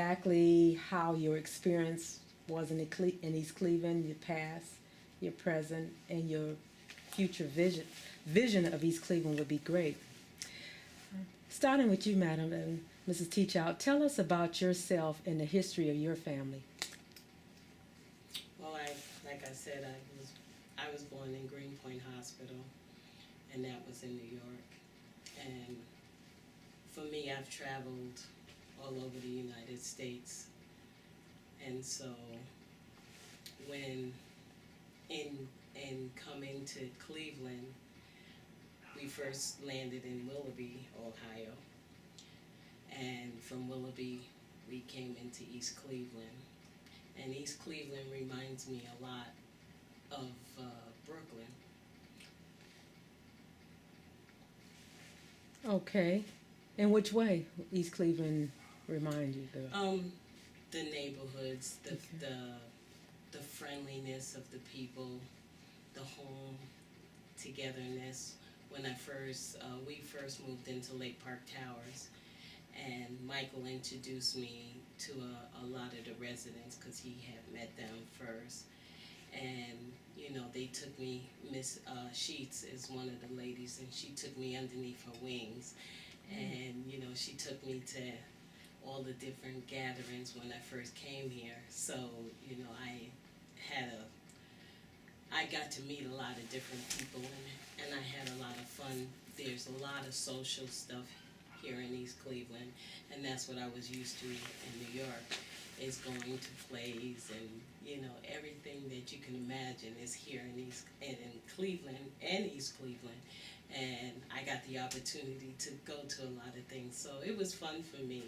exactly how your experience was in East Cleveland, your past, your present, and your future vision of East Cleveland would be great. Starting with you, Madam and Mrs. Teachout, tell us about yourself and the history of your family. Well, like I said, I was born in Greenpoint Hospital, and that was in New York. And for me, I've traveled all over the United States, and so when in coming to Cleveland, we first landed in Willoughby, Ohio, and from Willoughby we came into East Cleveland. And East Cleveland reminds me a lot of Brooklyn. Okay. In which way East Cleveland remind you The neighborhoods, Okay. the friendliness of the people, the home togetherness. When we first moved into Lake Park Towers, and Michael introduced me to a lot of the residents because he had met them first. And they took me. Miss Sheets is one of the ladies, and she took me underneath her wings, and she took me to all the different gatherings when I first came here. So I got to meet a lot of different people, and I had a lot of fun. There's a lot of social stuff here in East Cleveland, and that's what I was used to in New York, is going to plays, and everything that you can imagine is here in Cleveland and East Cleveland, and I got the opportunity to go to a lot of things, so it was fun for me,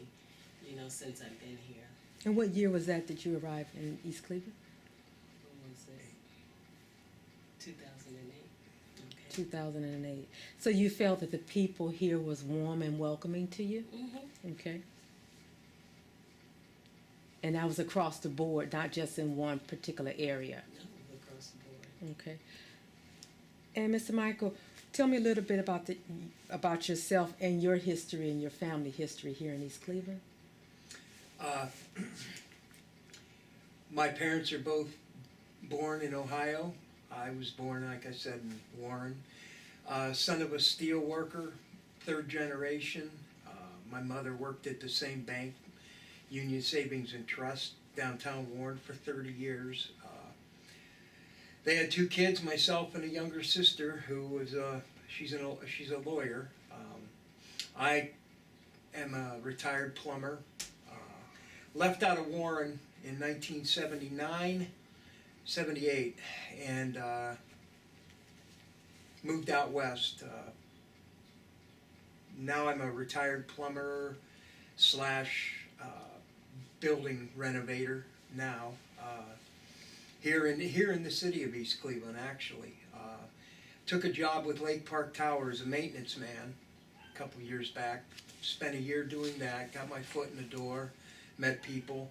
since I've been here. And what year was that you arrived in East Cleveland? What was it? 2008. Okay. 2008. So you felt that the people here was warm and welcoming to you? Okay. And that was across the board, not just in one particular area. No, across the board. Okay. And Mr. Michael, tell me a little bit about yourself and your history and your family history here in East Cleveland. Uh, my parents are both born in Ohio. I was born, like I said, in Warren. Son of a steel worker, third generation. My mother worked at the same bank, Union Savings and Trust, downtown Warren, for 30 years. They had two kids, myself and a younger sister, who was she's a lawyer. I am a retired plumber. Left out of Warren in 1979, 78, and moved out west. Now I'm a retired plumber slash building renovator now, here in the city of East Cleveland, actually. Took a job with Lake Park Tower as a maintenance man a couple of years back. Spent a year doing that, got my foot in the door, met people.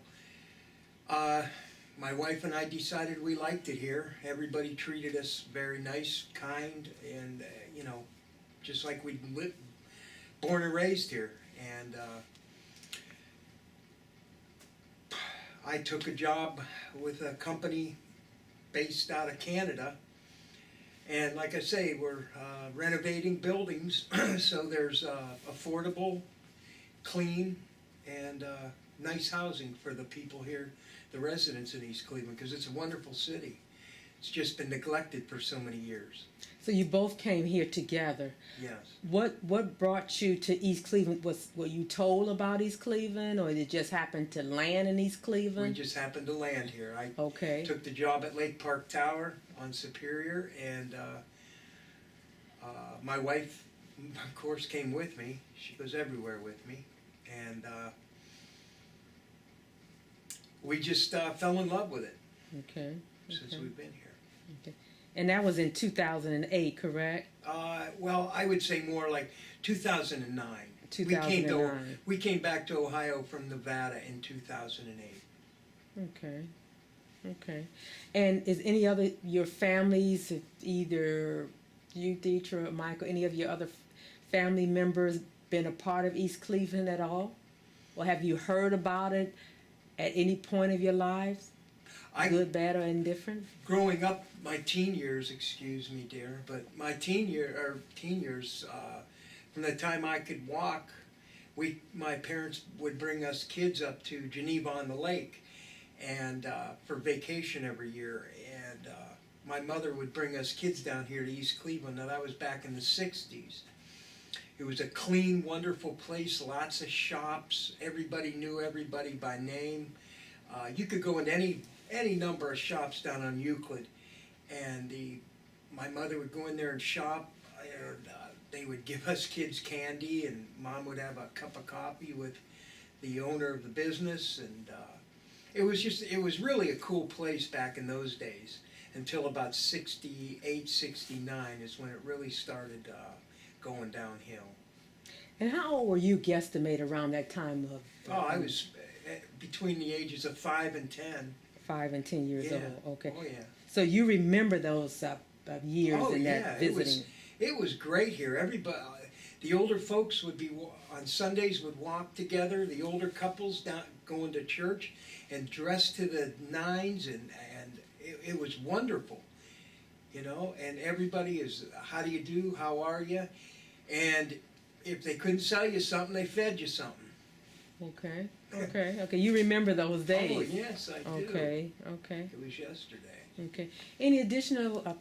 My wife and I decided we liked it here. Everybody treated us very nice, kind, and just like we'd lived, born and raised here. And I took a job with a company based out of Canada, and like I say, we're renovating buildings so there's affordable, clean, and nice housing for the people here, the residents in East Cleveland, because it's a wonderful city. It's just been neglected for so many years. So you both came here together. Yes. What brought you to East Cleveland? Were you told about East Cleveland, or did it just happen to land in East Cleveland? We just happened to land here. I Okay. took the job at Lake Park Tower on Superior, and my wife, of course, came with me. She goes everywhere with me, and we just fell in love with it Okay. since we've been here. Okay. And that was in 2008, correct? Well, I would say more like 2009. 2009. We came back to Ohio from Nevada in 2008. Okay. Okay. And is any other your families, either you, Deirdre, or Michael, any of your other family members been a part of East Cleveland at all? or have you heard about it at any point of your lives? I, Good, bad, or indifferent? growing up, my teen years, excuse me, dear, but my teen years, from the time I could walk, my parents would bring us kids up to Geneva on the Lake, and for vacation every year, and my mother would bring us kids down here to East Cleveland. Now that was back in the '60s. It was a clean, wonderful place, lots of shops. Everybody knew everybody by name. You could go into any number of shops down on Euclid, and my mother would go in there and shop, and they would give us kids candy, and Mom would have a cup of coffee with the owner of the business, and it was really a cool place back in those days, until about '68, '69 is when it really started going downhill. And how old were you, guesstimate, around that time of? Oh, I was between the ages of 5 and 10. 5 and 10 years Yeah. old. Okay. Oh yeah. So you remember those years Oh and yeah, that visiting? it was great here. Everybody, the older folks would be on Sundays would walk together. The older couples down going to church and dressed to the nines, and it was wonderful, you know. And everybody is, how do you do? How are you? And if they couldn't sell you something, they fed you something. Okay. Okay. You remember those days? Oh yes, I do. Okay. It was yesterday. Okay. Any additional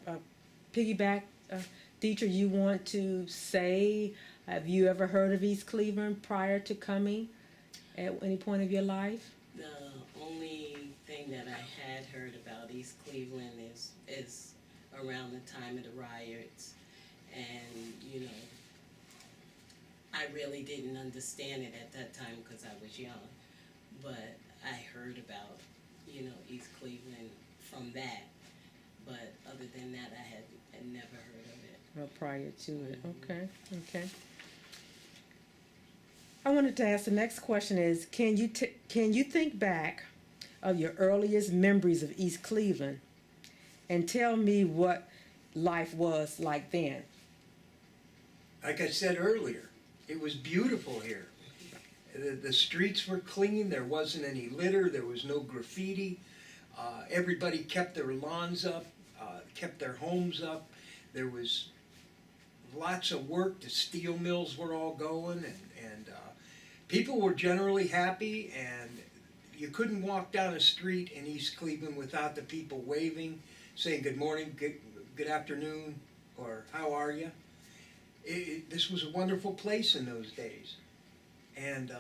piggyback, Deirdre, you want to say? Have you ever heard of East Cleveland prior to coming at any point of your life? The only thing that I had heard about East Cleveland is around the time of the riots, and you know, I really didn't understand it at that time because I was young, but I heard about, you know, East Cleveland from that, but other than that I had never heard of it. Well, prior to it. Okay. I wanted to ask the next question is, can you think back of your earliest memories of East Cleveland and tell me what life was like then? Like I said earlier, it was beautiful here. The streets were clean, there wasn't any litter, there was no graffiti. Everybody kept their lawns up, kept their homes up. There was lots of work, the steel mills were all going, and people were generally happy, and you couldn't walk down a street in East Cleveland without the people waving, saying good morning, good afternoon, or how are you? This was a wonderful place in those days. And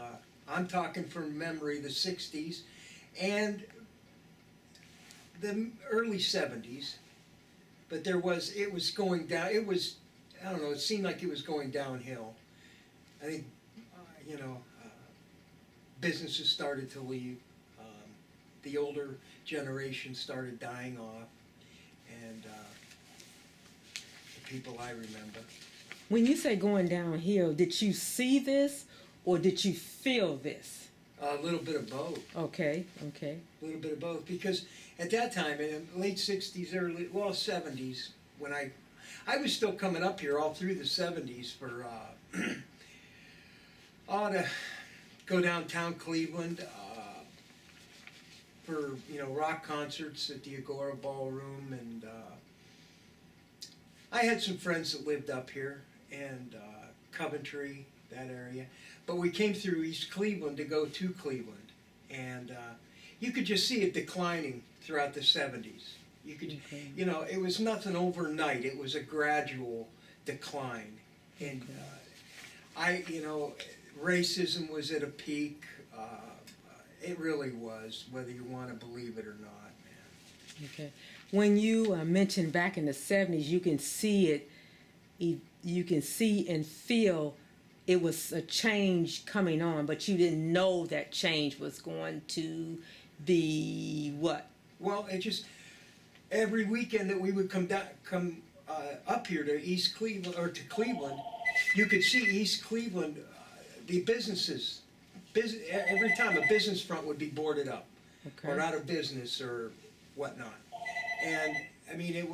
I'm talking from memory, the '60s and the early '70s. But it was going down, I don't know, it seemed like it was going downhill. I think, businesses started to leave. The older generation started dying off. And the people I remember. When you say going downhill, did you see this or did you feel this? A little bit of both. Okay. A little bit of both, because at that time, in the late '60s, '70s, when I was still coming up here all through the '70s for to go downtown Cleveland for rock concerts at the Agora Ballroom, and I had some friends that lived up here, and Coventry, that area. But we came through East Cleveland to go to Cleveland, and you could just see it declining throughout the '70s. You could, it was nothing overnight. It was a gradual decline, and racism was at a peak. It really was, whether you want to believe it or not, man. Okay. When you mentioned back in the '70s, you can see it. You can see and feel it was a change coming on, but you didn't know that change was going to be what? Well, it just every weekend that we would come up here to East Cleveland or to Cleveland, you could see East Cleveland, the businesses. Every time a business front would be boarded up, or out of business or whatnot, and I mean it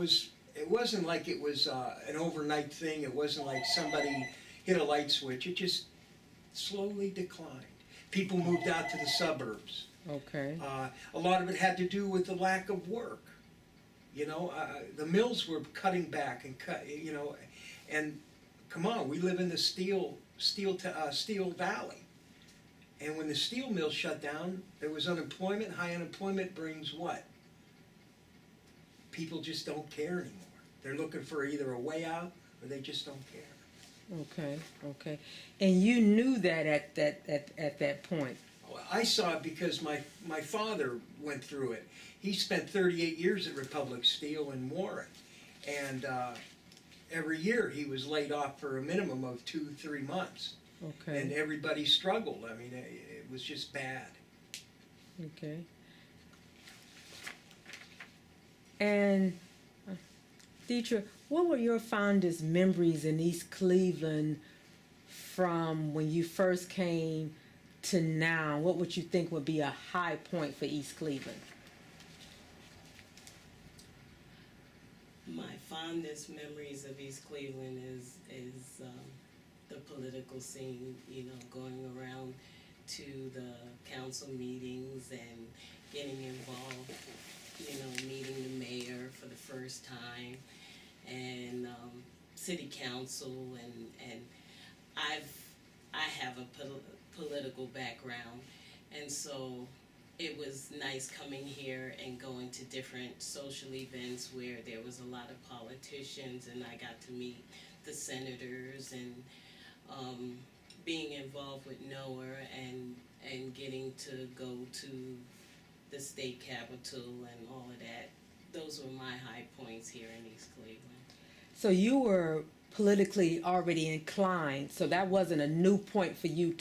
wasn't like it was an overnight thing. It wasn't like somebody hit a light switch. It just slowly declined. People moved out to the suburbs. Okay. A lot of it had to do with the lack of work. You know, the mills were cutting back and and come on, we live in the steel valley. And when the steel mills shut down, there was unemployment. High unemployment brings what? People just don't care anymore. They're looking for either a way out or they just don't care. Okay. Okay. And you knew that at that point. I saw it because my father went through it. He spent 38 years at Republic Steel in Warren, and every year he was laid off for a minimum of 2-3 months. Okay. And everybody struggled. I mean, it was just bad. Okay. And Deirdre, what were your fondest memories in East Cleveland from when you first came to now? What would you think would be a high point for East Cleveland? My fondest memories of East Cleveland is the political scene, you know, going around to the council meetings and getting involved, you know, meeting the mayor for the first time, and city council, and I have a political background, and so it was nice coming here and going to different social events where there was a lot of politicians, and I got to meet the senators, and being involved with NOAA and getting to go to the state capitol and all of that. Those were my high points here in East Cleveland. So you were politically already inclined, so that wasn't a new point for you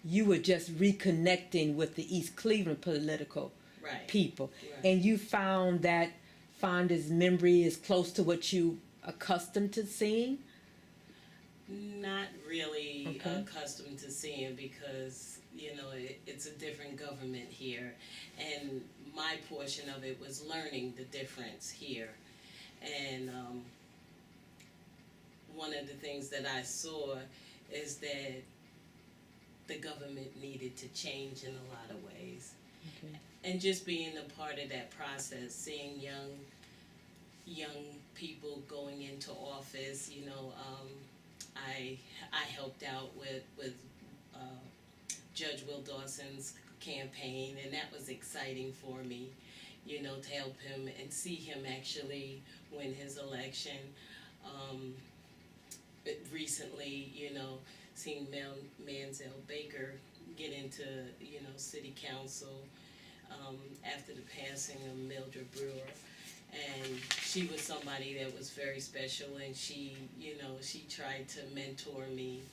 you were just reconnecting with the East Cleveland political Right. people. Right. And you found that fondest memory is close to what you accustomed to seeing? Not really Okay. accustomed to seeing, because, you know, it's a different government here, and my portion of it was learning the difference here. And one of the things that I saw is that the government needed to change in a lot of ways. Okay. And just being a part of that process, seeing young people going into office, you know, I helped out with Judge Will Dawson's campaign, and that was exciting for me, you know, to help him and see him actually win his election. Recently, you know, seeing Mansell Baker get into, you know, city council after the passing of Mildred Brewer. And she was somebody that was very special, and she, you know, she tried to mentor me,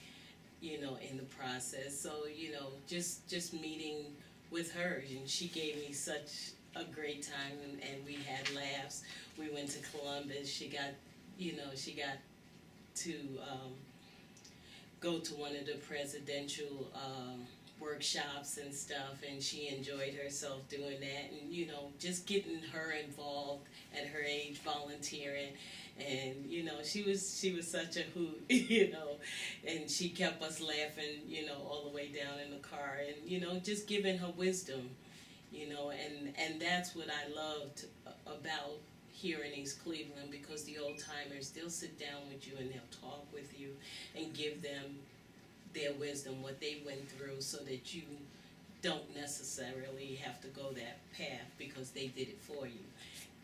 you know, in the process. So, you know, just meeting with her, and she gave me such a great time, and we had laughs. We went to Columbus. She got to go to one of the presidential workshops and stuff, and she enjoyed herself doing that, and, you know, just getting her involved at her age, volunteering. And, you know, she was such a hoot, you know, and she kept us laughing, you know, all the way down in the car, and, you know, just giving her wisdom, you know, and that's what I loved about here in East Cleveland, because the old timers, they'll sit down with you and they'll talk with you and give them their wisdom, what they went through, so that you don't necessarily have to go that path because they did it for you.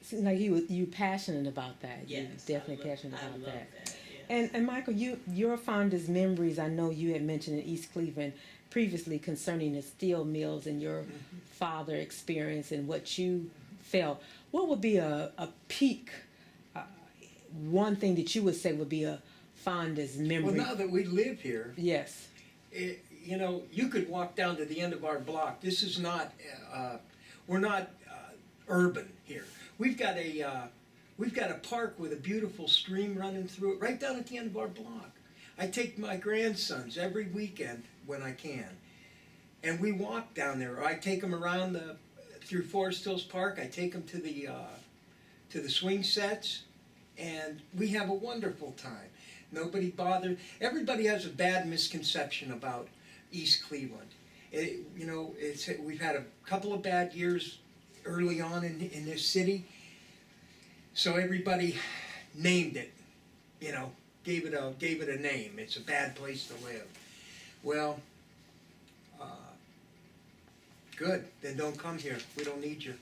Seems like you passionate about that. Yes, You're definitely passionate I about love that. Yeah. And Michael, your fondest memories, I know you had mentioned in East Cleveland previously concerning the steel mills and your father experience and what you felt. What would be a peak, one thing that you would say would be a fondest memory? Well, now that we live here, Yes. you know, you could walk down to the end of our block. This is not, we're not urban here. We've got a park with a beautiful stream running through it right down at the end of our block. I take my grandsons every weekend when I can, and we walk down there. Or I take them around through Forest Hills Park. I take them to the swing sets, and we have a wonderful time. Nobody bothered. Everybody has a bad misconception about East Cleveland. You know, we've had a couple of bad years early on in this city, so everybody named it, you know, gave it a name. It's a bad place to live. Well, good, then don't come here. We don't need you.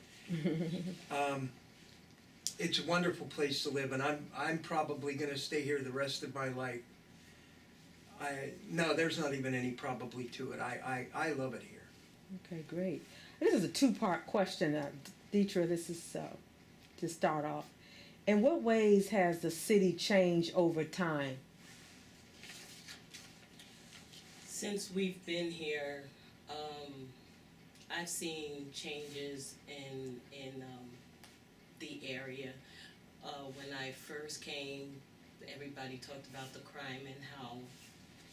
It's a wonderful place to live, and I'm probably going to stay here the rest of my life. No, there's not even any probably to it. I love it here. Okay, great. This is a two-part question, Deirdre. This is to start off. In what ways has the city changed over time? Since we've been here, I've seen changes in the area. When I first came, everybody talked about the crime and how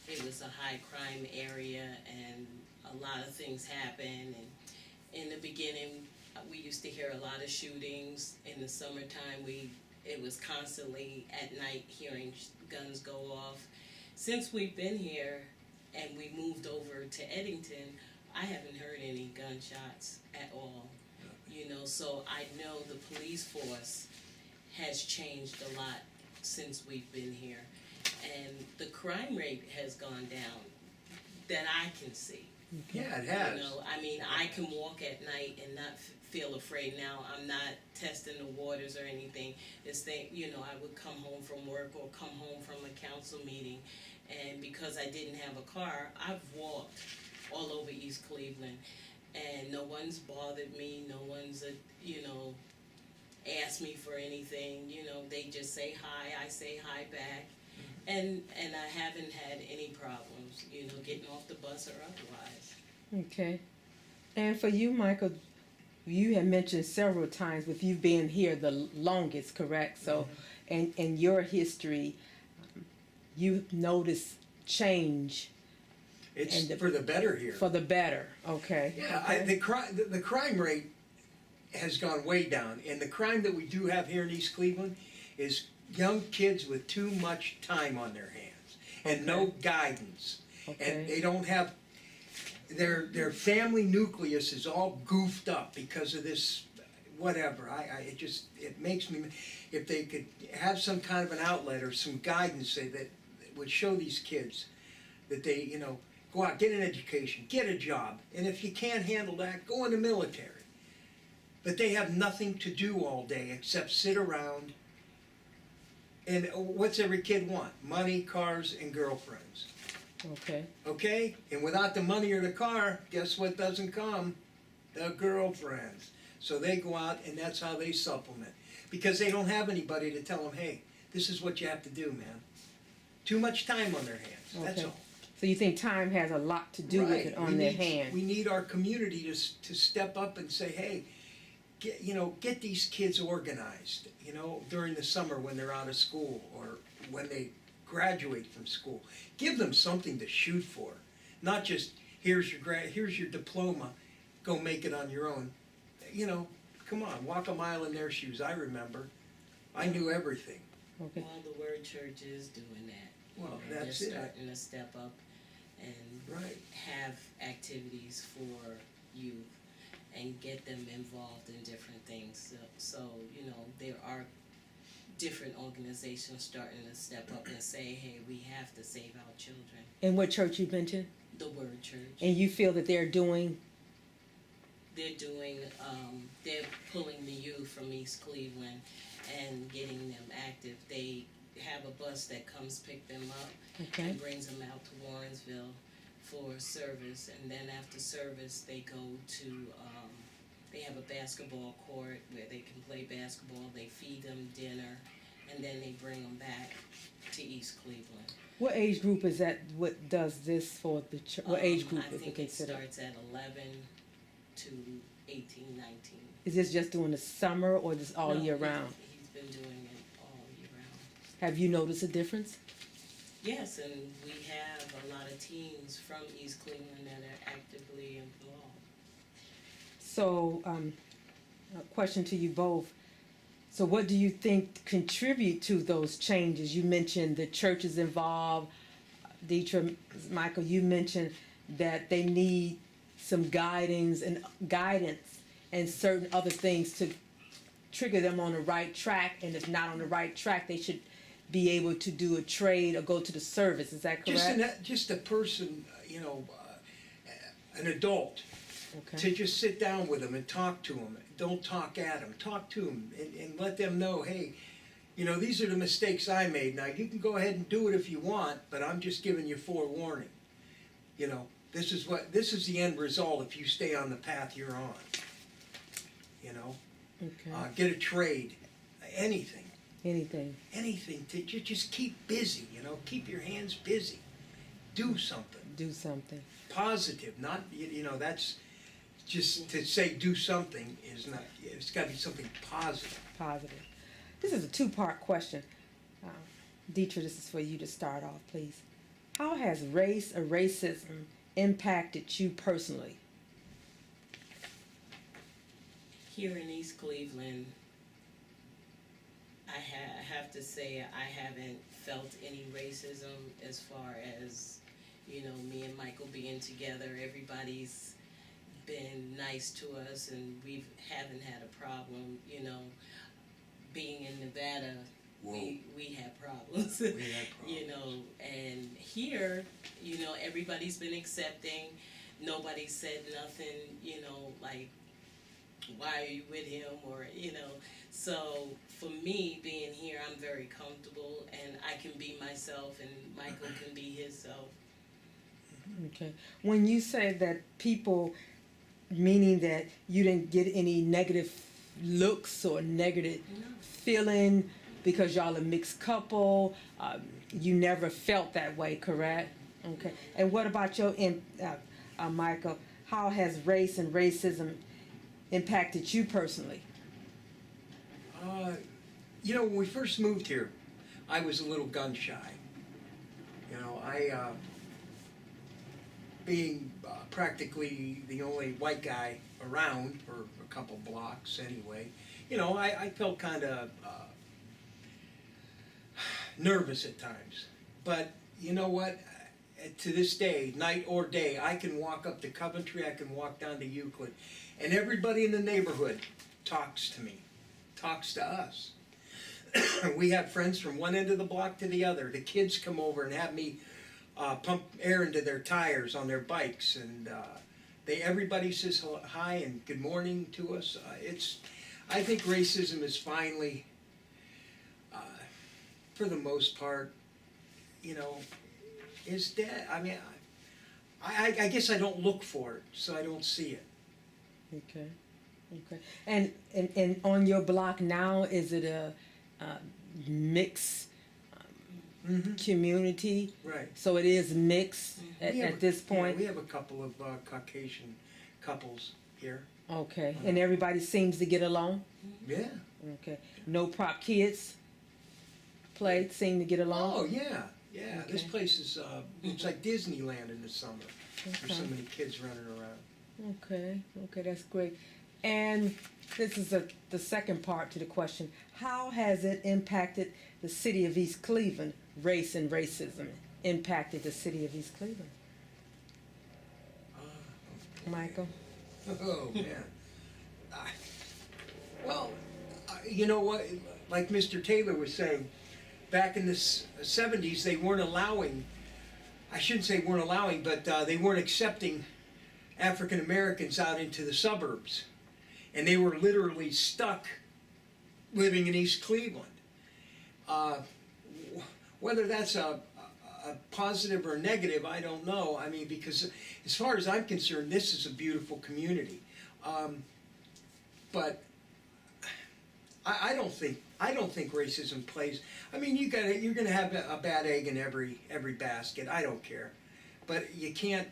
it was a high crime area and a lot of things happen. And in the beginning, we used to hear a lot of shootings. In the summertime, it was constantly at night hearing guns go off. Since we've been here and we moved over to Eddington, I haven't heard any gunshots at all. You know, so I know the police force has changed a lot since we've been here. And the crime rate has gone down that I can see. Yeah, it has. You know, I mean, I can walk at night and not feel afraid now. I'm not testing the waters or anything. This thing, you know, I would come home from work or come home from a council meeting, and because I didn't have a car, I've walked all over East Cleveland, and no one's bothered me. No one's, asked me for anything. You know, they just say hi. I say hi back, and I haven't had any problems. You know, getting off the bus or otherwise. Okay. And for you, Michael, you had mentioned several times with you being here the longest, correct? So, in your history, you noticed change. It's for the better here. For the better, okay. Yeah, okay. the crime rate has gone way down, and the crime that we do have here in East Cleveland is young kids with too much time on their hands and no guidance, and they don't have their family nucleus is all goofed up because of this. Whatever, it makes me. If they could have some kind of an outlet or some guidance that would show these kids that they, go out, get an education, get a job, and if you can't handle that, go in the military. But they have nothing to do all day except sit around. And what's every kid want? Money, cars, and girlfriends. Okay. Okay? And without the money or the car, guess what doesn't come? The girlfriends. So they go out, and that's how they supplement. Because they don't have anybody to tell them, hey, this is what you have to do, man. Too much time on their hands. That's Okay. all. So you think time has a lot to do with it on their hands? We need our community to step up and say, hey, get these kids organized, during the summer when they're out of school or when they graduate from school. Give them something to shoot for, not just here's your diploma, go make it on your own. Come on, walk a mile in their shoes. I remember, I knew everything. Okay. Well, the Word Church is doing that. Well, They're that's it. starting to step up and have activities for youth and get them involved in different things. So there are different organizations starting to step up and say, hey, we have to save our children. And what church you mentioned? The Word Church. And you feel that they're doing? They're doing, they're pulling the youth from East Cleveland and getting them active. They have a bus that comes pick them up and brings them out to Warrensville for service, and then after service they go to they have a basketball court where they can play basketball. They feed them dinner, and then they bring them back to East Cleveland. What age group is that? What does this for the church? What age group I is it think considered? It starts at 11 to 18, 19. Is this just during the summer or this all year round? He's been doing it all year round. Have you noticed a difference? Yes, and we have a lot of teens from East Cleveland that are actively involved. So, a question to you both. So what do you think contribute to those changes? You mentioned the church is involved. Deirdre, Michael, you mentioned that they need some guidance and certain other things to trigger them on the right track, and if not on the right track, they should be able to do a trade or go to the service. Is that correct? Just a person, an adult, Okay. to just sit down with them and talk to them. Don't talk at them. Talk to them and let them know, hey, these are the mistakes I made. Now, you can go ahead and do it if you want, but I'm just giving you forewarning. This is the end result if you stay on the path you're on. Okay. Get a trade, anything Anything. to just keep busy. Keep your hands busy. Do something Do something. positive. Not that's just to say do something is not. It's got to be something positive. Positive. This is a two-part question. Deirdre, this is for you to start off, please. How has race or racism impacted you personally? Here in East Cleveland, I have to say I haven't felt any racism as far as, me and Michael being together. Everybody's been nice to us and we haven't had a problem, Being in Nevada, we have problems, We had problems. And here, everybody's been accepting. Nobody said nothing, like, why are you with him, or so for me being here, I'm very comfortable and I can be myself and Michael can be himself. Okay. When you say that people, meaning that you didn't get any negative looks or negative feeling because y'all a mixed couple, you never felt that way, correct? Okay. And what about your, Michael? How has race and racism impacted you personally? When we first moved here, I was a little gun shy. Being practically the only white guy around for a couple blocks anyway, I felt kind of nervous at times. But you know what? To this day, night or day, I can walk up to Coventry, I can walk down to Euclid, and everybody in the neighborhood talks to me, talks to us. We have friends from one end of the block to the other. The kids come over and have me pump air into their tires on their bikes, and everybody says hi and good morning to us. I think racism is finally, for the most part, is dead. I mean, I guess I don't look for it, so I don't see it. Okay. And on your block now, is it a mixed community? Right. So it is mixed at this point? Yeah, we have a couple of Caucasian couples here. Okay. And everybody seems to get along? Yeah. Okay. No prop kids seem to get along? Oh, yeah. Yeah, Okay. this place is, it's like Disneyland in the summer. Okay. There's so many kids running around. Okay, that's great. And this is the second part to the question. How has it impacted the city of East Cleveland, race and racism impacted the city of East Cleveland? Michael? Oh, man. Well, you know what, like Mr. Taylor was saying, back in the 70s, they weren't allowing, I shouldn't say weren't allowing, but they weren't accepting African Americans out into the suburbs. And they were literally stuck living in East Cleveland. Whether that's a positive or negative, I don't know. I mean, because as far as I'm concerned, this is a beautiful community. But I don't think racism plays. I mean, you're gonna have a bad egg in every basket. I don't care, but you can't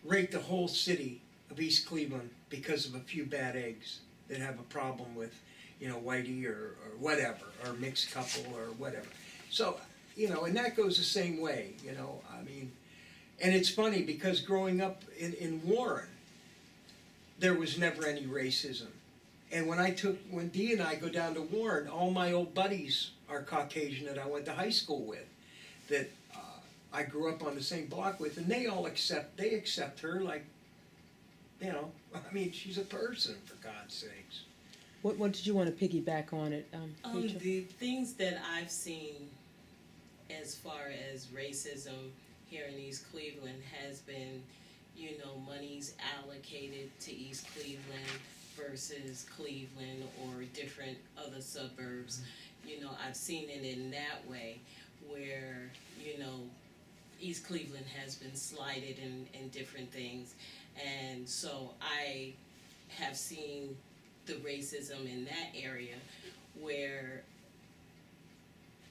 rate the whole city of East Cleveland because of a few bad eggs that have a problem with, whitey or whatever, or mixed couple or whatever. So, and that goes the same way, I mean, and it's funny because growing up in Warren, there was never any racism. And when Dee and I go down to Warren, all my old buddies are Caucasian that I went to high school with, that I grew up on the same block with, and they accept her like, you know, I mean, she's a person, for God's sakes. What did you want to piggyback on it, Deirdre? The things that I've seen as far as racism here in East Cleveland has been, you know, monies allocated to East Cleveland versus Cleveland or different other suburbs. You know, I've seen it in that way where, you know, East Cleveland has been slighted in different things. And so I have seen the racism in that area where,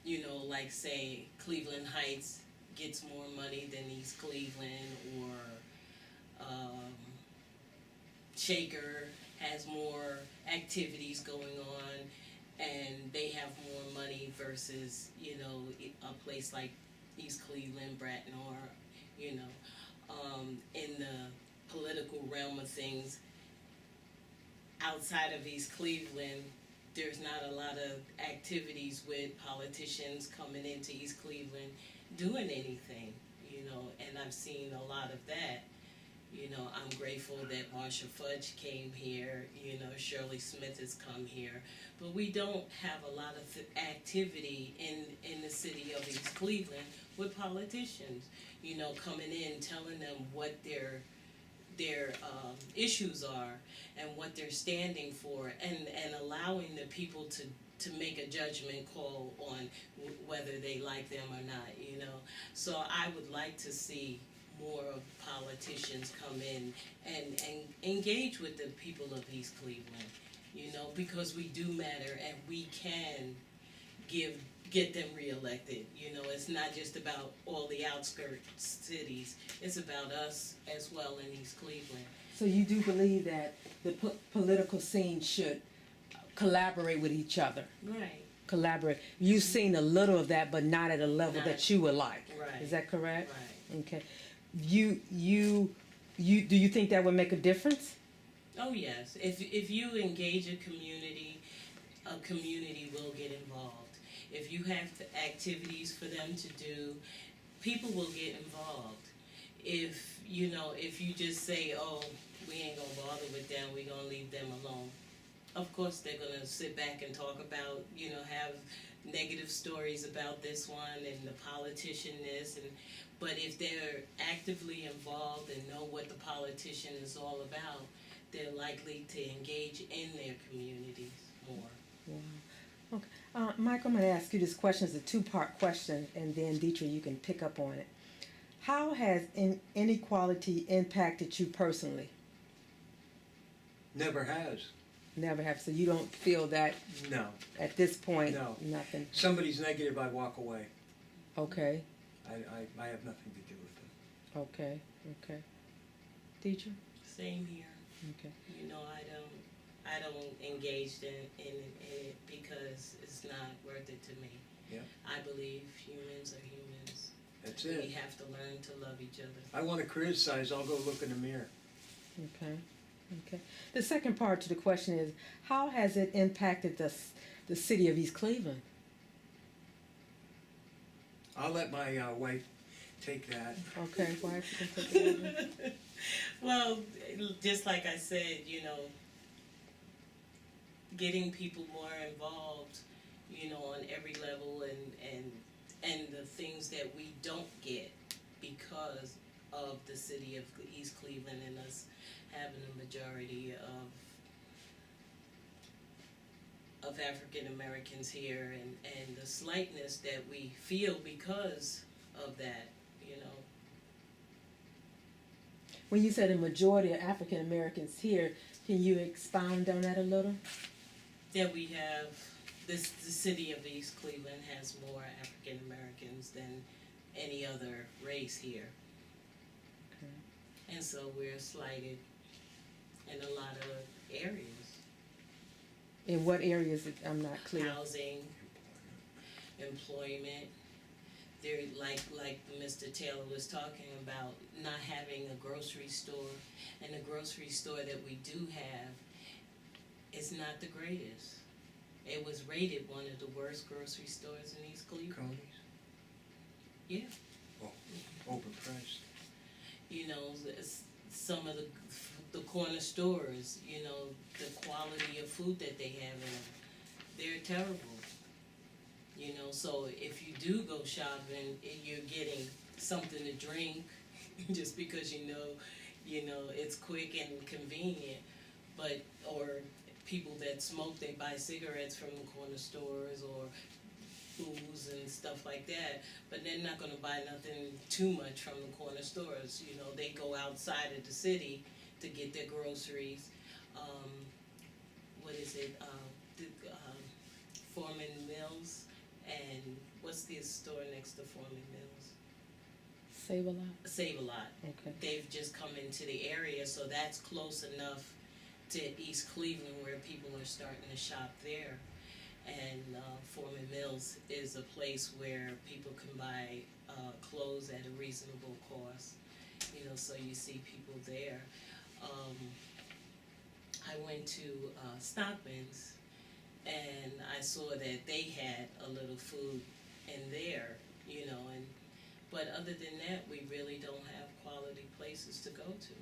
you know, like say Cleveland Heights gets more money than East Cleveland, or Shaker has more activities going on and they have more money versus, you know, a place like East Cleveland, Bratton, or, you know, in the political realm of things, outside of East Cleveland, there's not a lot of activities with politicians coming into East Cleveland doing anything, you know, and I've seen a lot of that. You know, I'm grateful that Marsha Fudge came here, you know, Shirley Smith has come here, but we don't have a lot of activity in the city of East Cleveland with politicians, you know, coming in, telling them what their issues are and what they're standing for, and allowing the people to make a judgment call on whether they like them or not, you know. So I would like to see more of politicians come in and engage with the people of East Cleveland, you know, because we do matter and we can get them reelected. You know, it's not just about all the outskirts cities, it's about us as well in East Cleveland. So you do believe that the political scene should collaborate with each other? Right. Collaborate. You've seen a little of that, but not at a level that you would like. Right. Is that correct? Right. Okay. Do you think that would make a difference? Oh yes. If you engage a community will get involved. If you have activities for them to do, people will get involved. If you just say, oh, we ain't gonna bother with them, we gonna leave them alone, of course they're gonna sit back and talk about, you know, have negative stories about this one and the politician this, but if they're actively involved and know what the politician is all about, they're likely to engage in their communities more. Wow. Okay. Mike, I'm going to ask you this question. It's a two-part question, and then Deirdre, you can pick up on it. How has inequality impacted you personally? Never has. Never have. So you don't feel that? No. At this point? No. Nothing? Somebody's negative, I walk away. Okay. I have nothing to do with them. Okay. Okay. Deirdre? Same here. Okay. You know, I don't engage in it because it's not worth it to me. Yeah. I believe humans are humans. That's We it. have to learn to love each other. I want to criticize, I'll go look in the mirror. Okay. Okay. The second part to the question is, how has it impacted the city of East Cleveland? I'll let my wife take that. Okay. Why you can take it over? Well, just like I said, you know, getting people more involved, you know, on every level, and the things that we don't get because of the city of East Cleveland and us having a majority of African Americans here, and the slightness that we feel because of that, you know. When you said a majority of African Americans here, can you expound on that a little? That we have, the city of East Cleveland has more African Americans than any other race here. Okay. And so we're slighted in a lot of areas. In what areas? I'm not clear. Housing, employment. There, like Mr. Taylor was talking about, not having a grocery store, and the grocery store that we do have is not the greatest. It was rated one of the worst grocery stores in East Cleveland. Coney's. Yeah. Overpriced. You know, some of the corner stores, you know, the quality of food that they have in them, they're terrible. You know, so if you do go shopping and you're getting something to drink, just because you know it's quick and convenient, but or people that smoke, they buy cigarettes from the corner stores or booze and stuff like that, but they're not gonna buy nothing too much from the corner stores. You know, they go outside of the city to get their groceries. What is it? Foreman Mills, and what's the store next to Foreman Mills? Save a lot. Save a Lot. Okay. They've just come into the area, so that's close enough to East Cleveland where people are starting to shop there. And Foreman Mills is a place where people can buy clothes at a reasonable cost. You know, so you see people there. I went to Stockman's, and I saw that they had a little food in there, you know, but other than that, we really don't have quality places to go to.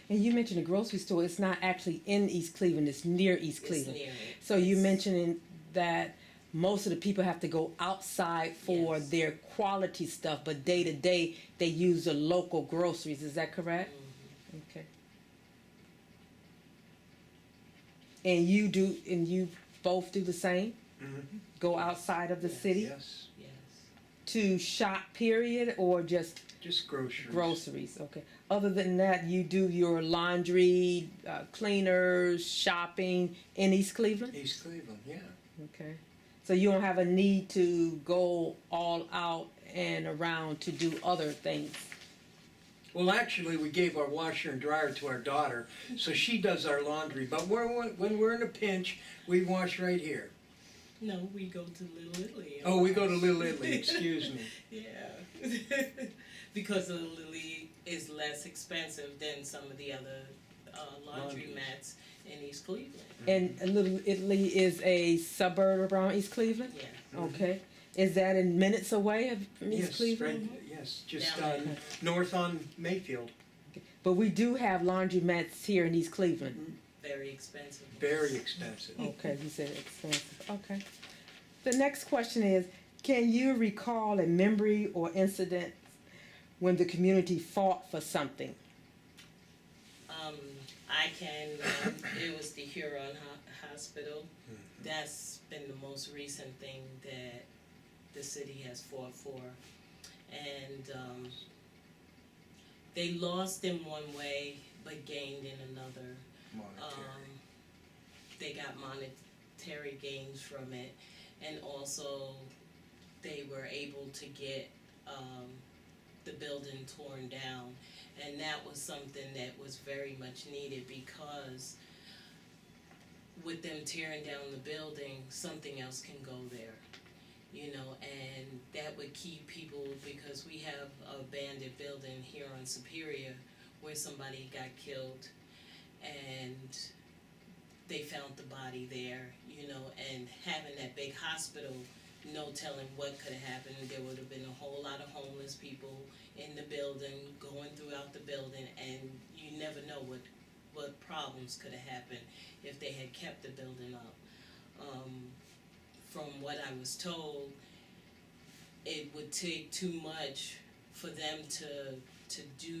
And you mentioned a grocery store. It's not actually in East Cleveland. It's near East Cleveland. It's near it. So you mentioning that most of the people have to go outside for Yes. their quality stuff, but day to day they use the local groceries. Is that correct? Mhm. Okay. And you both do the same? Mm-hmm. Go outside of the city Yes, Yes. to shop, period, or just just groceries. groceries? Okay. Other than that, you do your laundry, cleaners, shopping in East Cleveland? East Cleveland, yeah. Okay. So you don't have a need to go all out and around to do other things? Well, actually, we gave our washer and dryer to our daughter, so she does our laundry. But when we're in a pinch, we wash right here. No, we go to Little Italy. Oh, we go to Little Italy, excuse me. Yeah. Because Little Italy is less expensive than some of the other laundry Laundries. mats in East Cleveland. And Little Italy is a suburb around East Cleveland? Yeah. Okay. Is that in minutes away from East Yes, Cleveland? right, yes, just Down there. north on Mayfield. But we do have laundromats here in East Cleveland. Very expensive. Very expensive. Okay, you said expensive. Okay. The next question is, can you recall a memory or incident when the community fought for something? I can, it was the Huron Hospital. That's been the most recent thing that the city has fought for. And they lost in one way, but gained in another. Monetary. They got monetary gains from it, and also they were able to get the building torn down, and that was something that was very much needed, because with them tearing down the building, something else can go there, you know, and that would keep people, because we have a abandoned building here on Superior where somebody got killed, and they found the body there, you know, and having that big hospital, no telling what could have happened. There would have been a whole lot of homeless people in the building, going throughout the building, and you never know what problems could have happened if they had kept the building up. From what I was told, it would take too much for them to do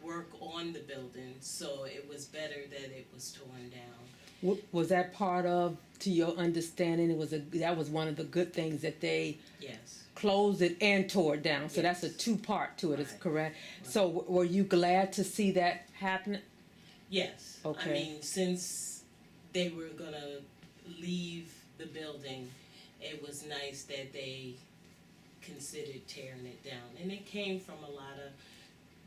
work on the building, so it was better that it was torn down. Was that part of, to your understanding, that was one of the good things that they Yes. closed it and tore it down? So that's a Yes. two-part to it, is Right. correct? So were you glad to see that happen? Yes. Okay. I mean, since they were gonna leave the building, it was nice that they considered tearing it down. And it came from a lot of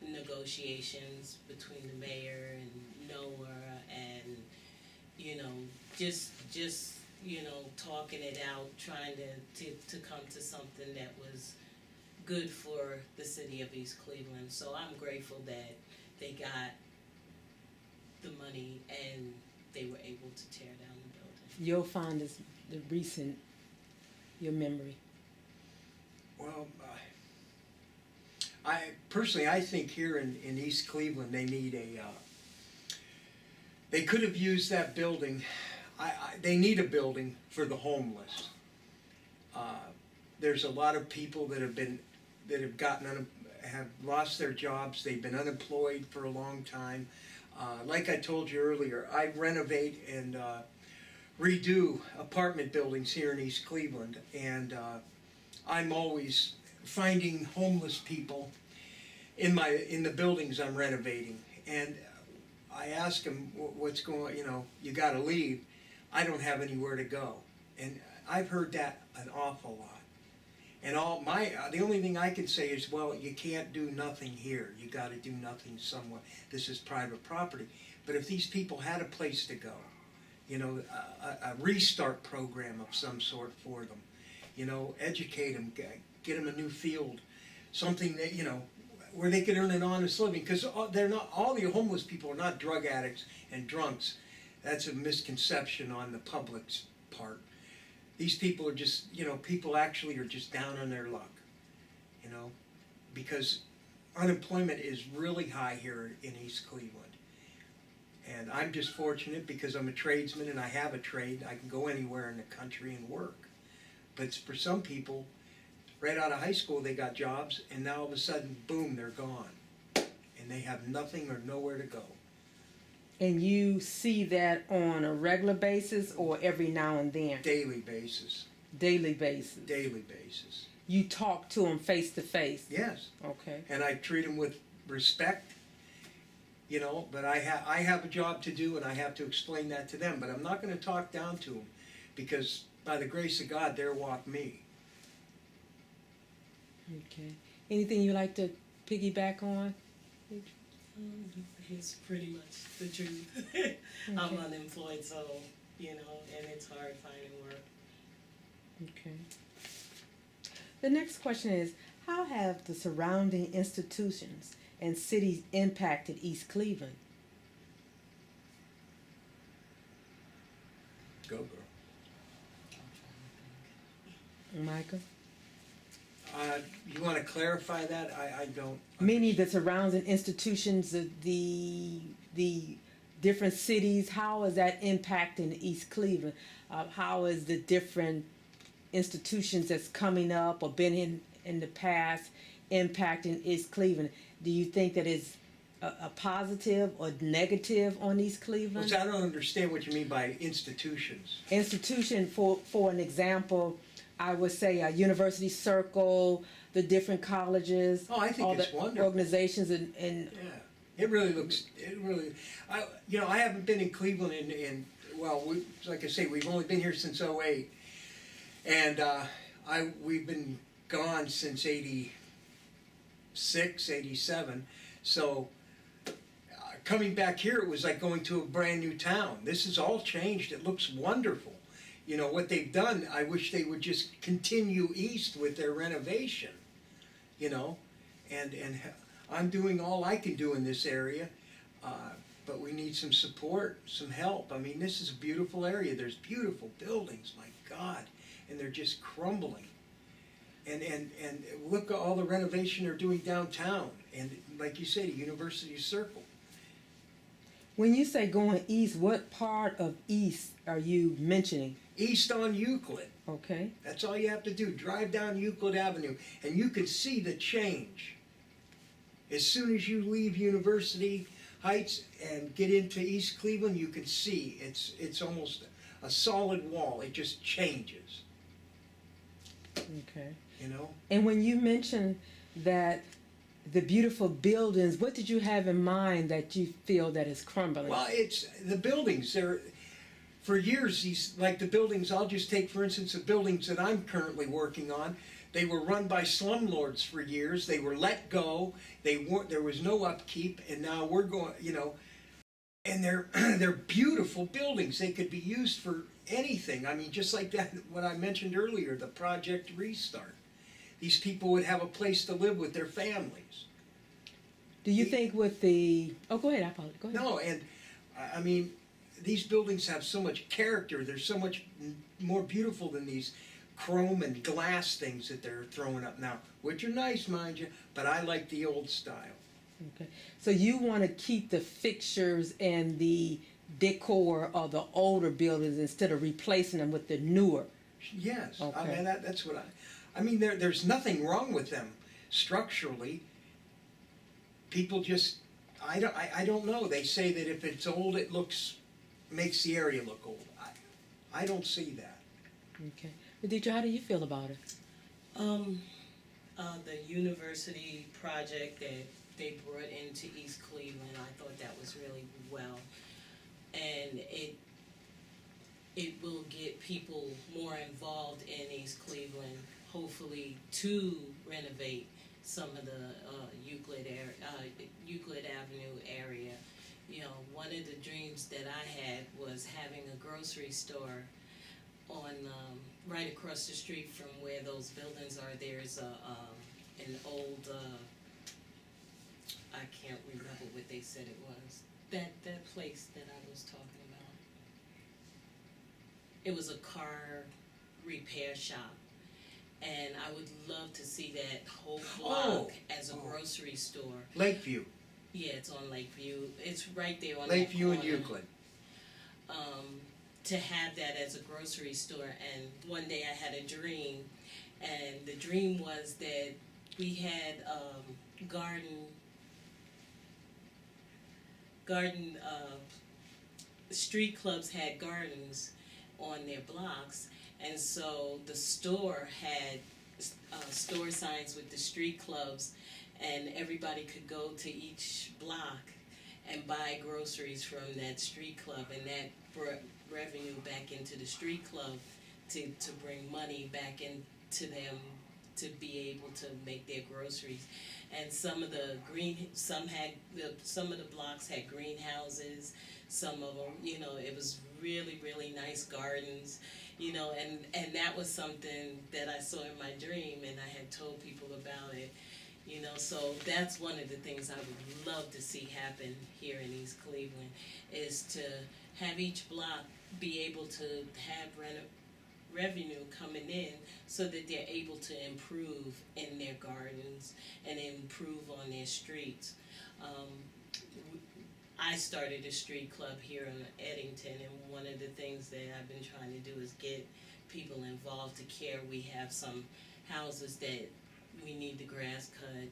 negotiations between the mayor and Noah, and, you know, just you know, talking it out, trying to come to something that was good for the city of East Cleveland. So I'm grateful that they got the money and they were able to tear down the building. Your fondest, your memory. Well, I think here in East Cleveland, they need they could have used that building. They need a building for the homeless. There's a lot of people that have lost their jobs. They've been unemployed for a long time. Like I told you earlier, I renovate and redo apartment buildings here in East Cleveland, and I'm always finding homeless people in the buildings I'm renovating, and I ask them, what's going, you gotta leave. I don't have anywhere to go. And I've heard that an awful lot. And the only thing I can say is, well, you can't do nothing here. You gotta do nothing somewhere. This is private property. But if these people had a place to go, a restart program of some sort for them, educate them, get them a new field, something that, where they could earn an honest living, because they're not, all the homeless people are not drug addicts and drunks. That's a misconception on the public's part. These people are just, people actually are just down on their luck, because unemployment is really high here in East Cleveland. And I'm just fortunate because I'm a tradesman and I have a trade. I can go anywhere in the country and work. But for some people, right out of high school, they got jobs, and now all of a sudden, boom, they're gone. And they have nothing or nowhere to go. And you see that on a regular basis or every now and then? Daily basis. Daily basis. Daily basis. You talk to them face to face? Yes. Okay. And I treat them with respect, but I have a job to do, and I have to explain that to them. But I'm not going to talk down to them, because by the grace of God, they're walk me. Okay. Anything you like to piggyback on? It's pretty much the truth. I'm unemployed, so, and it's hard finding work. Okay. The next question is, how have the surrounding institutions and cities impacted East Cleveland? Go, girl. Michael? You want to clarify that? I don't. Many of the surrounding institutions, the different cities, how is that impacting East Cleveland? How is the different institutions that's coming up or been in the past impacting East Cleveland? Do you think that is a positive or negative on East Cleveland? I don't understand what you mean by institutions. Institution, for an example, I would say a university circle, the different colleges. Oh, I think all it's the wonderful. Organizations and yeah, it really. I haven't been in Cleveland like I say, we've only been here since '08, and we've been gone since '86, '87. So coming back here, it was like going to a brand new town. This has all changed. It looks wonderful. What they've done, I wish they would just continue east with their renovation, and I'm doing all I can do in this area, but we need some support, some help. I mean, this is a beautiful area. There's beautiful buildings, my God, and they're just crumbling. And look at all the renovation they're doing downtown, and like you said, a university circle. When you say going east, what part of east are you mentioning? East on Euclid. Okay. That's all you have to do. Drive down Euclid Avenue, and you can see the change. As soon as you leave University Heights and get into East Cleveland, you can see it's almost a solid wall. It just changes. Okay. And when you mentioned that the beautiful buildings, what did you have in mind that you feel that is crumbling? Well, it's the buildings. For years, the buildings, I'll just take, for instance, the buildings that I'm currently working on. They were run by slumlords for years. They were let go. There was no upkeep, and now we're going, and they're beautiful buildings. They could be used for anything. I mean, just like that, what I mentioned earlier, the Project Restart. These people would have a place to live with their families. Do you think with the... Oh, go ahead. I apologize. Go ahead. No, and I mean, these buildings have so much character. They're so much more beautiful than these chrome and glass things that they're throwing up now, which are nice, mind you, but I like the old style. Okay. So you want to keep the fixtures and the decor of the older buildings instead of replacing them with the newer? Yes, I Okay. mean, that's what I mean, there's nothing wrong with them structurally. People just, I don't know, they say that if it's old, it makes the area look old. I don't see that. Okay. But Deirdre, how do you feel about it? The university project that they brought into East Cleveland, I thought that was really well. And it will get people more involved in East Cleveland, hopefully to renovate some of the Euclid Avenue area. You know, one of the dreams that I had was having a grocery store on right across the street from where those buildings are. There's an old I can't remember what they said it was. That place that I was talking about. It was a car repair shop, and I would love to see that whole block as a grocery store. Lakeview. Yeah, it's on Lakeview. It's right there on Lakeview that and corner. Euclid. To have that as a grocery store, and one day I had a dream, and the dream was that we had street clubs had gardens on their blocks, and so the store had store signs with the street clubs, and everybody could go to each block and buy groceries from that street club, and that brought revenue back into the street club to bring money back into them to be able to make their groceries. And some of the blocks had greenhouses, some of them, you know, it was really, really nice gardens, you know, and that was something that I saw in my dream, and I had told people about it, you know, so that's one of the things I would love to see happen here in East Cleveland, is to have each block be able to have revenue coming in so that they're able to improve in their gardens and improve on their streets. I started a street club here in Eddington, and one of the things that I've been trying to do is get people involved to care. We have some houses that we need the grass cut,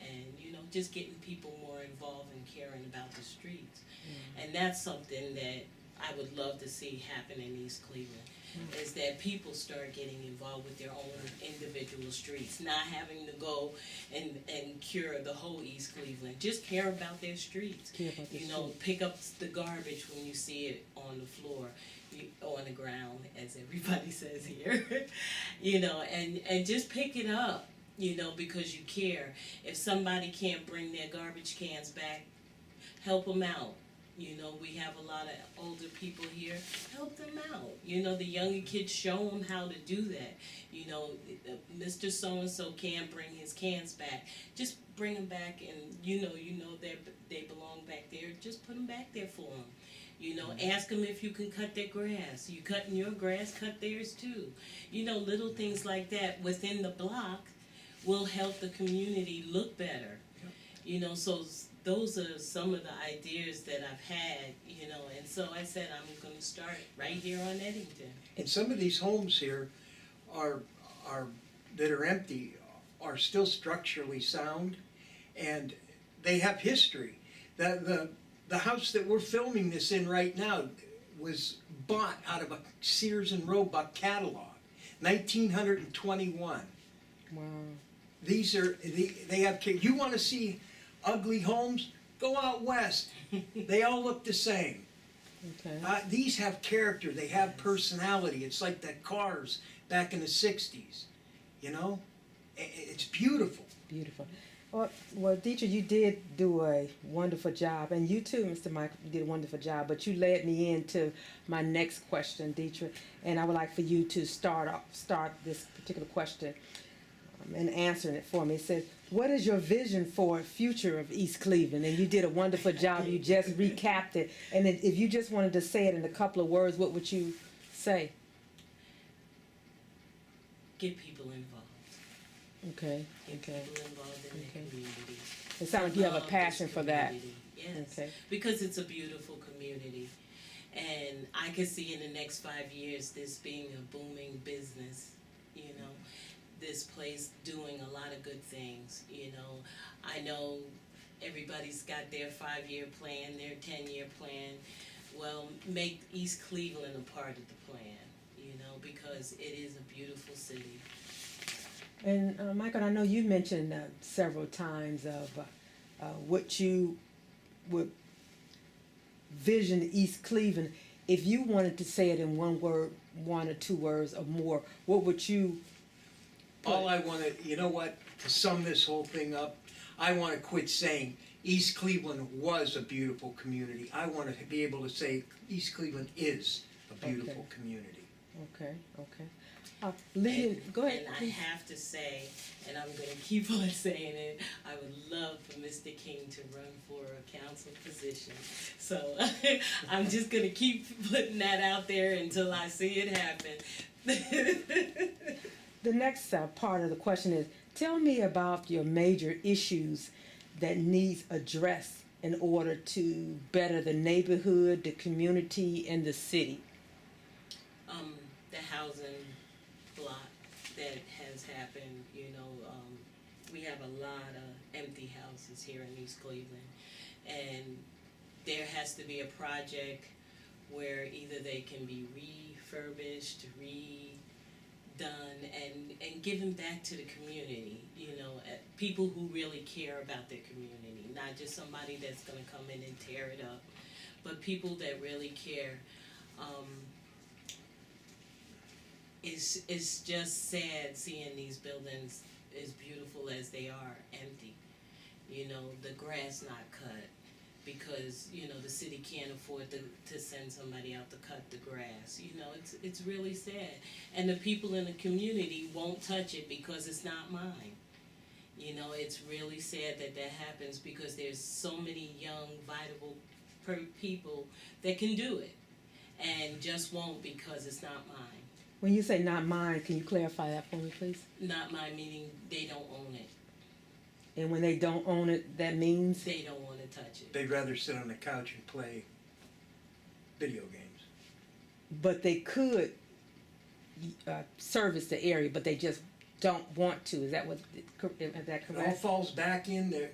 and you know, just getting people more involved and caring about the streets. And that's something that I would love to see happen in East Cleveland, is that people start getting involved with their own individual streets, not having to go and cure the whole East Cleveland. Just care about their streets. Care about the You know, street. pick up the garbage when you see it on the floor, on the ground, as everybody says here. You know, and just pick it up, you know, because you care. If somebody can't bring their garbage cans back, help them out. You know, we have a lot of older people here. Help them out. You know, the younger kids, show them how to do that. You know, Mr. So-and-so can't bring his cans back. Just bring them back, and you know they belong back there. Just put them back there for them. You know, ask them if you can cut their grass. You cutting your grass, cut theirs too. You know, little things like that within the block will help the community look better. You know, so those are some of the ideas that I've had, you know, and so I said I'm going to start right here on Eddington. And some of these homes here are that are empty are still structurally sound, and they have history. The house that we're filming this in right now was bought out of a Sears and Roebuck catalog, 1921. Wow. These are they have. You want to see ugly homes? Go out west. They all look the same. Okay. These have character. They have personality. It's like the cars back in the 60s. You know? It's beautiful. Beautiful. Well, Deirdre, you did do a wonderful job, and you too, Mr. Michael, did a wonderful job. But you led me into my next question, Deirdre, and I would like for you to start this particular question and answering it for me. It says, "What is your vision for future of East Cleveland?" And you did a wonderful job. You just recapped it, and if you just wanted to say it in a couple of words, what would you say? get people involved. Okay, Get okay. people involved in Okay. the community. It sounds like you have a Love passion this for that. community. Yes. Okay. Because it's a beautiful community. And I can see in the next 5 years this being a booming business, you know, this place doing a lot of good things, you know. I know everybody's got their 5-year plan, their 10-year plan. Well, make East Cleveland a part of the plan, you know, because it is a beautiful city. And Michael, I know you mentioned several times of what you would vision East Cleveland. If you wanted to say it in one word, 1 or 2 words or more, what would you put? All I want to, you know what, to sum this whole thing up, I want to quit saying East Cleveland was a beautiful community. I want to be able to say East Cleveland is a beautiful community. Okay, okay. Lillian, go ahead. And I please. have to say, and I'm going to keep on saying it, I would love for Mr. King to run for a council position. So I'm just going to keep putting that out there until I see it happen. The next part of the question is, tell me about your major issues that needs addressed in order to better the neighborhood, the community, and the city. The housing block that has happened, you know, we have a lot of empty houses here in East Cleveland. And there has to be a project where either they can be refurbished, redone, and given back to the community, you know, people who really care about their community, not just somebody that's going to come in and tear it up, but people that really care. It's just sad seeing these buildings, as beautiful as they are, empty. You know, the grass not cut because, you know, the city can't afford to send somebody out to cut the grass. You know, it's really sad. And the people in the community won't touch it because it's not mine. You know, it's really sad that that happens because there's so many young, vital people that can do it and just won't because it's not mine. When you say not mine, can you clarify that for me, please? Not mine meaning they don't own it. And when they don't own it, that means? They don't want to touch it. They'd rather sit on the couch and play video games. But they could service the area, but they just don't want to. Is that is that It all correct? falls back into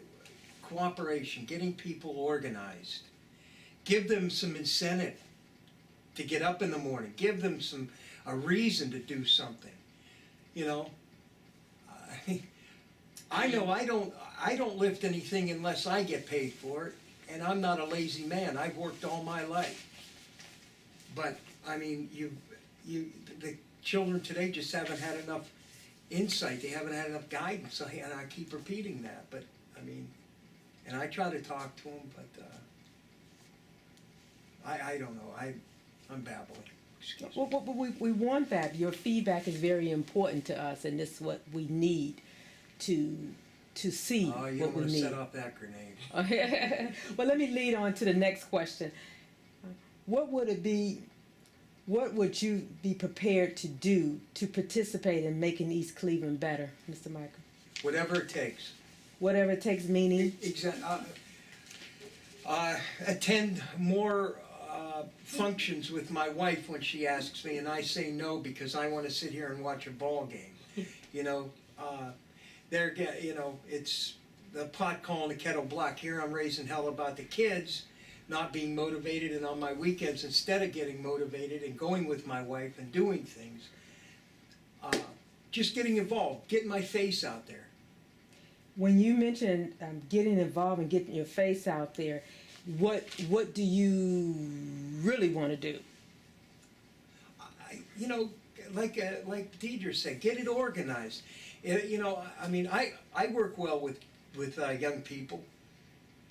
cooperation, getting people organized. Give them some incentive to get up in the morning. Give them a reason to do something. You know, I know I don't lift anything unless I get paid for it, and I'm not a lazy man. I've worked all my life. But I mean, the children today just haven't had enough insight. They haven't had enough guidance. And I keep repeating that. But I mean, and I try to talk to them, but I don't know. I'm babbling. Excuse me. Well, we want that. Your feedback is very important to us, and this is what we need to see Oh, you what don't we want to need. set off that grenade. Well, let me lead on to the next question. What would you be prepared to do to participate in making East Cleveland better, Mr. Michael? Whatever it takes. Whatever it takes, meaning? Attend more functions with my wife when she asks me, and I say no because I want to sit here and watch a ball game. You know, it's the pot calling the kettle black. Here I'm raising hell about the kids not being motivated, and on my weekends, instead of getting motivated and going with my wife and doing things, just getting involved, getting my face out there. When you mentioned getting involved and getting your face out there, what do you really want to do? You know, like Deirdre said, get it organized. You know, I mean, I work well with young people.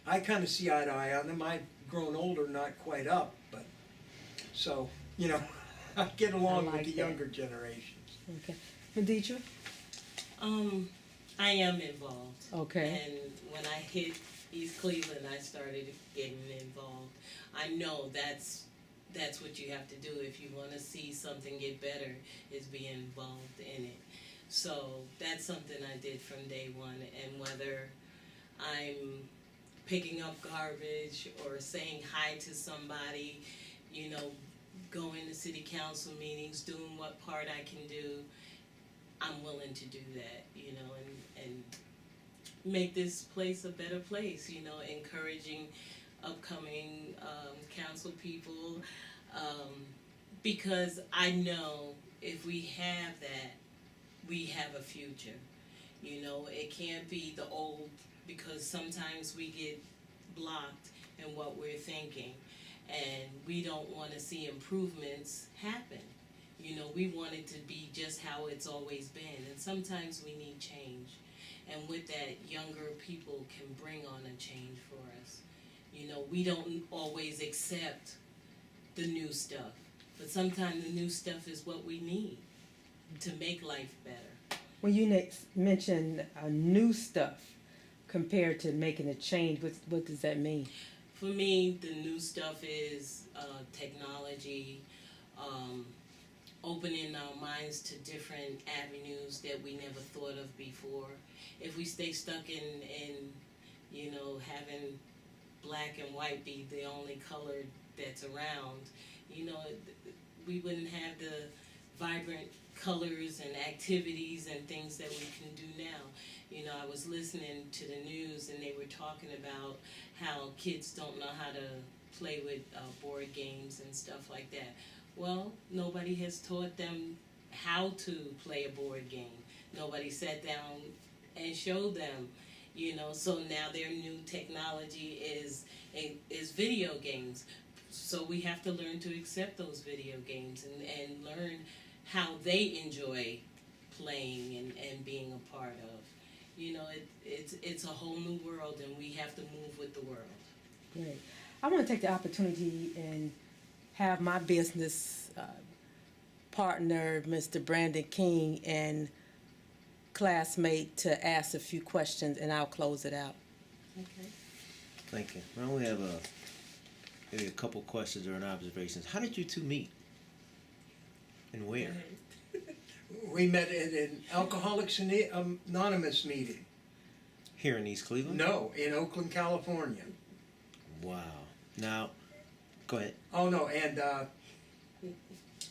I kind of see eye to eye on them. I've grown older, not quite up, but so, you know, I get along I like with the that. younger generations. Okay. And Deirdre? I am involved. Okay. And when I hit East Cleveland, I started getting involved. I know that's what you have to do if you want to see something get better, is be involved in it. So that's something I did from day one, and whether I'm picking up garbage or saying hi to somebody, you know, going to city council meetings, doing what part I can do, I'm willing to do that, you know, and make this place a better place, you know, encouraging upcoming council people, because I know if we have that, we have a future. You know, it can't be the old, because sometimes we get blocked in what we're thinking, and we don't want to see improvements happen. You know, we want it to be just how it's always been, and sometimes we need change. And with that, younger people can bring on a change for us. You know, we don't always accept the new stuff, but sometimes the new stuff is what we need to make life better. When you next mention new stuff compared to making a change, what does that mean? For me, the new stuff is technology, opening our minds to different avenues that we never thought of before. If we stay stuck in you know, having black and white be the only color that's around, you know, we wouldn't have the vibrant colors and activities and things that we can do now. You know, I was listening to the news and they were talking about how kids don't know how to play with board games and stuff like that. Well, nobody has taught them how to play a board game. Nobody sat down and showed them, you know, so now their new technology is video games. So we have to learn to accept those video games and learn how they enjoy playing and being a part of. You know, it's a whole new world, and we have to move with the world. Great. I want to take the opportunity and have my business partner, Mr. Brandon King, and classmate to ask a few questions, and I'll close it out. Okay. Thank you. I only have maybe a couple questions or an observations. How did you two meet? And where? We met at an Alcoholics Anonymous meeting. Here in East Cleveland? No, in Oakland, California. Wow. Now, go ahead. Oh no, and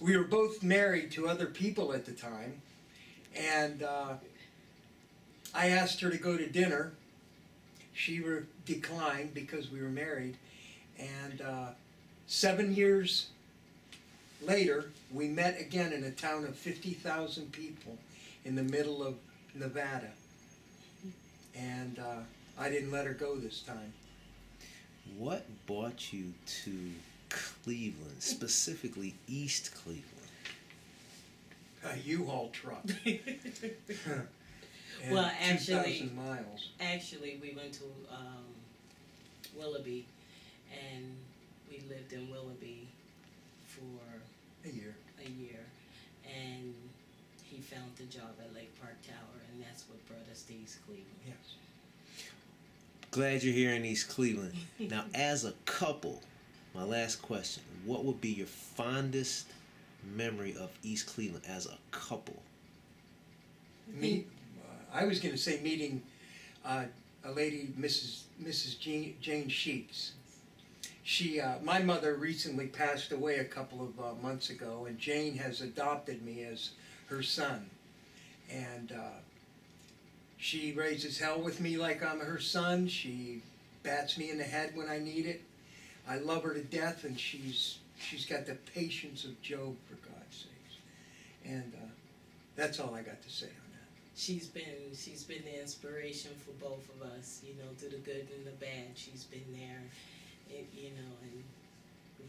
we were both married to other people at the time, and I asked her to go to dinner. She declined because we were married, and 7 years later, we met again in a town of 50,000 people in the middle of Nevada, and I didn't let her go this time. What brought you to Cleveland, specifically East Cleveland? A U-Haul truck. And Well, actually, 2,000 miles. Actually, we went to Willoughby, and we lived in Willoughby for A year. and he found the job at Lake Park Tower, and that's what brought us to East Cleveland. Yes. Glad you're here in East Cleveland. Now, as a couple, my last question, what would be your fondest memory of East Cleveland as a couple? I was going to say meeting a lady, Mrs. Jane Sheets. She, my mother recently passed away a couple of months ago, and Jane has adopted me as her son. And she raises hell with me like I'm her son. She bats me in the head when I need it. I love her to death, and she's got the patience of Job, for God's sakes. And that's all I got to say on that. She's been the inspiration for both of us, you know, through the good and the bad. She's been there, you know, and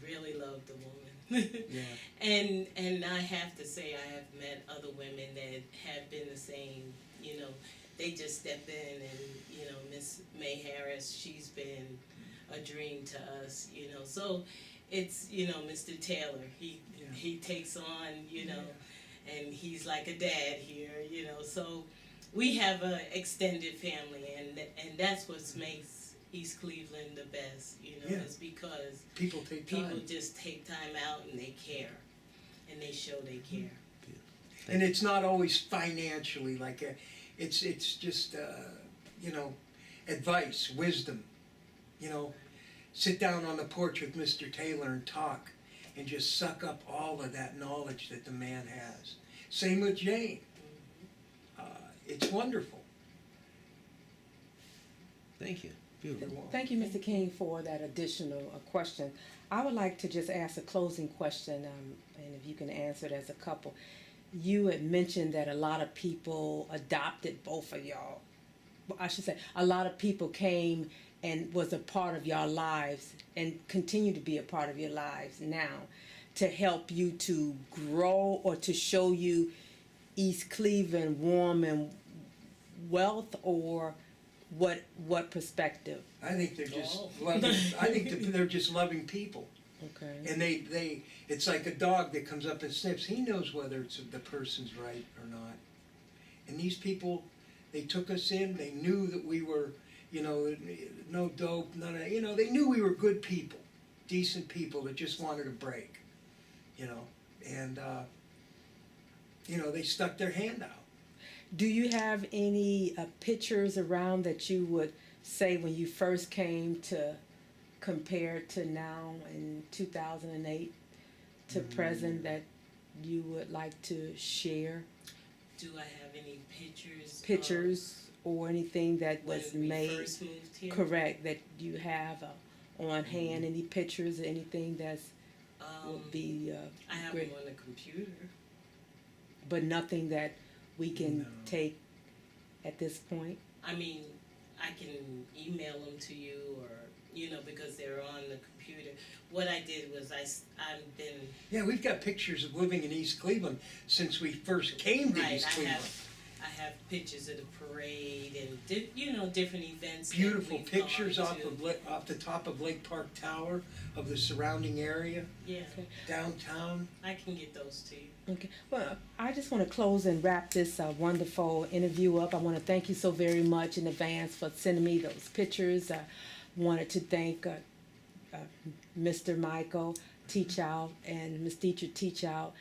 really loved the woman. Yeah. And I have to say, I have met other women that have been the same, you know. They just step in, and, you know, Miss May Harris, she's been a dream to us, you know. So it's, you know, Mr. Taylor, he takes on, you know, and he's like a dad here, you know. So we have a extended family, and that's what makes East Cleveland the best, you know, is because people take time. People just take time out and they care, and they show they care. And it's not always financially, like, it's just, you know, advice, wisdom, you know. Sit down on the porch with Mr. Taylor and talk and just suck up all of that knowledge that the man has. Same with Jane. It's wonderful. Thank you. Beautiful. Thank you, Mr. King, for that additional question. I would like to just ask a closing question, and if you can answer it as a couple. You had mentioned that a lot of people adopted both of y'all. Well, I should say, a lot of people came and was a part of your lives and continue to be a part of your lives now to help you to grow or to show you East Cleveland warm and wealth, or what perspective? I think they're just loving. I think they're just loving people. Okay. And they it's like a dog that comes up and sniffs. He knows whether it's the person's right or not. And these people, they took us in. They knew that we were, you know, no dope, none of, you know, they knew we were good people, decent people that just wanted a break, you know. And, you know, they stuck their hand out. Do you have any pictures around that you would say when you first came to compare to now in 2008 to present that you would like to share? Do I have any pictures? Pictures or anything that When was we made? first moved here? Correct, that you have on hand, any pictures, anything that's would be I have great. them on the computer. But nothing that we can No. take at this point? I mean, I can email them to you, or, you know, because they're on the computer. What I did was I've been, Yeah, we've got pictures of living in East Cleveland since we first came to right, East I Cleveland. have pictures of the parade and, you know, different events that Beautiful we've pictures gone off to. off the top of Lake Park Tower, of the surrounding area, Yeah, downtown. I can get those to you. Okay, well, I just want to close and wrap this wonderful interview up. I want to thank you so very much in advance for sending me those pictures. I wanted to thank Mr. Michael Teachout and Ms. Deirdre Teachout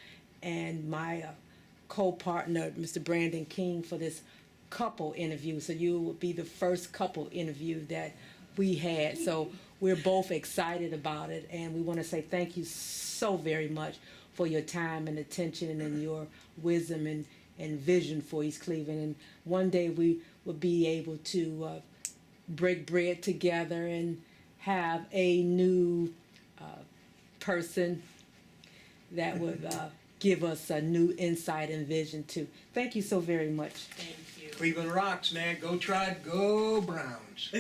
and my co-partner, Mr. Brandon King, for this couple interview. So you will be the first couple interview that we had. So we're both excited about it, and we want to say thank you so very much for your time and attention and your wisdom and vision for East Cleveland. And one day we will be able to break bread together and have a new person that would give us a new insight and vision too. Thank you so very much. Thank you. Cleveland rocks, man. Go Tribe, go Browns.